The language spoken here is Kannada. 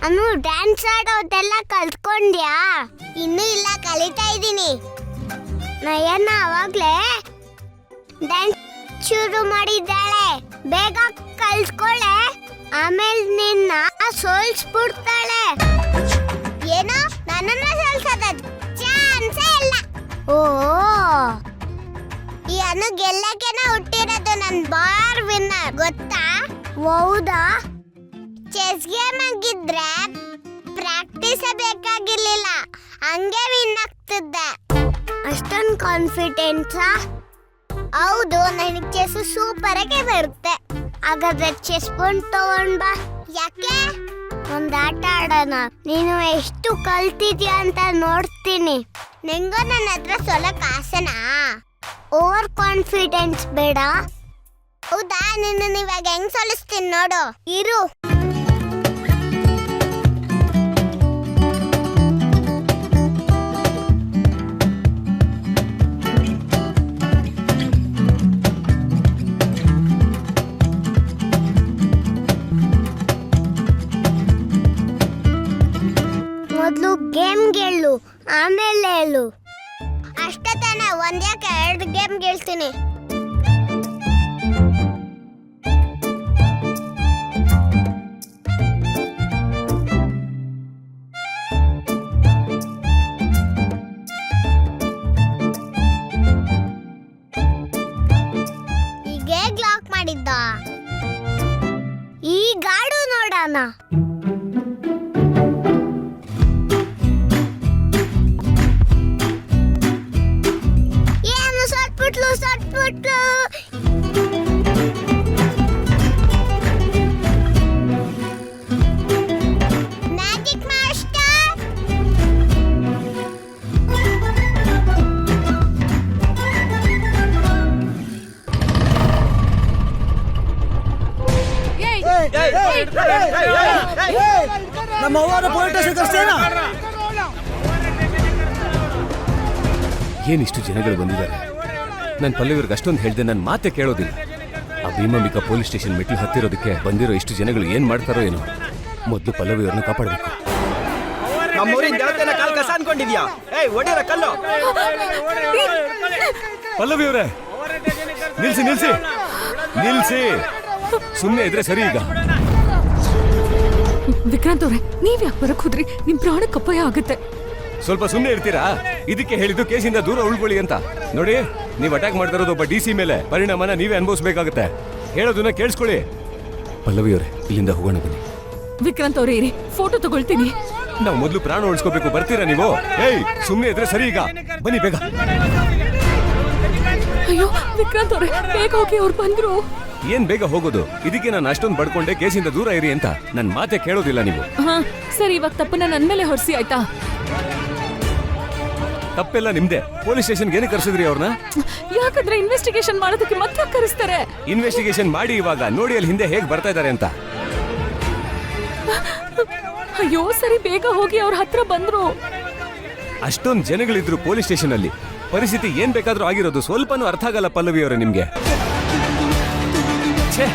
ಅನು ಡ್ಯಾನ್ಸ್ ಆಡೋದೆಲ್ಲ ಕಲ್ತ್ಕೊಂಡ್ಯಾ? ಇನ್ನೂ ಇಲ್ಲ, ಕಲಿತಾ ಇದ್ದೀನಿ. ನಯನ ಅವಾಗ್ಲೇ ಡ್ಯಾನ್ಸ್ ಶುರು ಮಾಡಿದ್ದಾಳೆ. ಬೇಗ ಕಲ್ತ್ಕೊಳ್ಳೆ, ಆಮೇಲೆ ನಿನ್ನ ಸೋಲ್ಸ್ಬಿಡ್ತಾಳೆ. ಏನೋ ನನ್ನನ್ನ ಸೋಲ್ಸೋದ ಚಾನ್ಸೇ ಇಲ್ಲ. ಓ, ಈ ಅನು ಗೆಲ್ಲಕ್ಕೆನ ಹುಟ್ಟಿರೋದು. ನನ್ ಬಾರ್ ವಿನ್ನರ್ ಗೊತ್ತಾ? ಹೌದಾ? ಚೆಸ್ ಗೇಮ್ ಆಗಿದ್ರೆ ಪ್ರಾಕ್ಟೀಸ್ ಬೇಕಾಗಿರ್ಲಿಲ್ಲ, ಹಂಗೆ ವಿನ್ ಆಗ್ತಿದ್ದೆ. ಅಷ್ಟೊಂದು ಕಾನ್ಫಿಡೆನ್ಸಾ? ಹೌದು, ನನಗೆ ಚೆಸ್ ಸೂಪರ್ ಆಗಿ ಬರುತ್ತೆ. ಹಾಗಾದ್ರೆ ಚೆಸ್ ಬೋರ್ಡ್ ತಗೊಂಡ್ ಬಾ. ಯಾಕೆ? ಒಂದ್ ಆಟ ಆಡೋಣ. ನೀನು ಎಷ್ಟು ಕಲ್ತಿದ್ಯಾ ಅಂತ ನೋಡ್ತೀನಿ. ನಿಂಗೂ ನನ್ನ ಹತ್ರ ಸೋಲಕ್ ಆಸೆನಾ? ಓವರ್ ಕಾನ್ಫಿಡೆನ್ಸ್ ಬೇಡ. ಹೌದಾ? ನಿನ್ನ ಇವಾಗ ಹೆಂಗ್ ಸೋಲಿಸ್ತೀನಿ ನೋಡು. ಇರು. ಮೊದಲು ಗೇಮ್ ಗೆಲ್ಲು, ಆಮೇಲೆ ಹೇಳು. ಅಷ್ಟೇ ತಾನೆ? ಒಂದ್ಯಾಕೆ 2 ಗೇಮ್ ಗೆಲ್ತೀನಿ. ಈಗ ಹೇಗ್ ಲಾಕ್ ಮಾಡಿದ್ದ? ಈ ಗಾಡು ನೋಡೋಣ. ನಮ್ಮ ಅವ್ವನ ಪೊಲೀಸ್ ಸ್ಟೇಷನ್ ಕರ್ಸೇನಾ? ಏನಿಷ್ಟು ಜನಗಳು ಬಂದಿದ್ದಾರೆ. ನನ್ನ ಪಲ್ಲವಿಯವ್ರಿಗೆ ಅಷ್ಟೊಂದು ಹೇಳ್ದೆ, ನನ್ನ ಮಾತೆ ಕೇಳೋದಿಲ್ಲ. ಆ ಭೀಮಾಂಬಿಕಾ ಪೊಲೀಸ್ ಸ್ಟೇಷನ್ ಮೆಟ್ಲು ಹತ್ತಿರೋದಕ್ಕೆ ಬಂದಿರೋ ಇಷ್ಟು ಜನಗಳು ಏನ್ ಮಾಡ್ತಾರೋ ಏನೋ. ಮೊದಲು ಪಲ್ಲವಿಯವ್ರನ್ನ ಕಾಪಾಡಬೇಕು. ನಮ್ಮೂರಿನ ಜನತೆನ ಕಾಲ್ ಕಸ ಅನ್ಕೊಂಡಿದ್ಯಾ? ಏಯ್, ಒಡೆಯರ ಕಲ್ಲು. ಪಲ್ಲವಿಯವ್ರೆ, ನಿಲ್ಸಿ ನಿಲ್ಸಿ ನಿಲ್ಸಿ. ಸುಮ್ಮನೆ ಇದ್ರೆ ಸರಿ. ಈಗ ವಿಕ್ರಾಂತ್ ಅವ್ರೆ, ನೀವ್ ಯಾಕೆ ಬರಕ್ ಹೋದ್ರಿ? ನಿಮ್ ಪ್ರಾಣಕ್ಕೆ ಅಪಾಯ ಆಗುತ್ತೆ. ಸ್ವಲ್ಪ ಸುಮ್ಮನೆ ಇರ್ತೀರಾ? ಇದಕ್ಕೆ ಹೇಳಿದ್ದು ಕೇಸಿಂದ ದೂರ ಉಳ್ಕೊಳ್ಳಿ ಅಂತ. ನೋಡಿ, ನೀವು ಅಟ್ಯಾಕ್ ಮಾಡ್ತಾ ಇರೋದು ಒಬ್ಬ DC ಮೇಲೆ. ಪರಿಣಾಮನ ನೀವೇ ಅನುಭವಿಸಬೇಕಾಗುತ್ತೆ. ಹೇಳೋದನ್ನ ಕೇಳಿಸ್ಕೊಳ್ಳಿ. ಪಲ್ಲವಿಯವರೇ, ಇಲ್ಲಿಂದ ಹೋಗೋಣ ಬನ್ನಿ. ವಿಕ್ರಾಂತ್ ಅವ್ರೆ ಇರಿ, ಫೋಟೋ ತಗೊಳ್ತೀನಿ. ನಾವು ಮೊದಲು ಪ್ರಾಣ ಉಳಿಸ್ಕೋಬೇಕು. ಬರ್ತೀರಾ ನೀವು? ಏಯ್, ಸುಮ್ಮನೆ ಇದ್ರೆ ಸರಿ. ಈಗ ಬನ್ನಿ ಬೇಗ. ಅಯ್ಯೋ ವಿಕ್ರಾಂತ್ ಅವ್ರೆ, ಬೇಗ ಹೋಗಿ ಅವ್ರು ಬಂದ್ರು. ಏನ್ ಬೇಗ ಹೋಗೋದು? ಇದಕ್ಕೆ ನಾನು ಅಷ್ಟೊಂದು ಬಡ್ಕೊಂಡೆ ಕೇಸಿಂದ ದೂರ ಇರಿ ಅಂತ. ನನ್ನ ಮಾತೆ ಕೇಳೋದಿಲ್ಲ ನೀವು. ಹಾ ಸರಿ, ಇವಾಗ ತಪ್ಪನ್ನ ನನ್ ಮೇಲೆ ಹೊರಿಸಿ ಆಯ್ತಾ? ತಪ್ಪೆಲ್ಲ ನಿಮ್ದೆ. ಪೊಲೀಸ್ ಸ್ಟೇಷನ್ಗೆ ಏನಕ್ಕೆ ಕರ್ಸಿದ್ರಿ ಅವ್ರನ್ನ? ಯಾಕಂದ್ರೆ ಇನ್ವೆಸ್ಟಿಗೇಷನ್ ಮಾಡೋದಕ್ಕೆ ಮತ್ತೆ ಕರೆಸ್ತಾರೆ. ಇನ್ವೆಸ್ಟಿಗೇಷನ್ ಮಾಡಿ ಇವಾಗ ನೋಡಿ ಅಲ್ಲಿ ಹಿಂದೆ ಹೇಗೆ ಬರ್ತಾ ಇದ್ದಾರೆ ಅಂತ. ಅಯ್ಯೋ ಸರಿ, ಬೇಗ ಹೋಗಿ ಅವ್ರ ಹತ್ರ ಬಂದ್ರು. ಅಷ್ಟೊಂದು ಜನಗಳಿದ್ರು ಪೊಲೀಸ್ ಸ್ಟೇಷನ್ ಅಲ್ಲಿ. ಪರಿಸ್ಥಿತಿ ಏನ್ ಬೇಕಾದ್ರೂ ಆಗಿರೋದು. ಸ್ವಲ್ಪನೂ ಅರ್ಥ ಆಗಲ್ಲ ಪಲ್ಲವಿಯವರೇ ನಿಮ್ಗೆ. ಛೇ,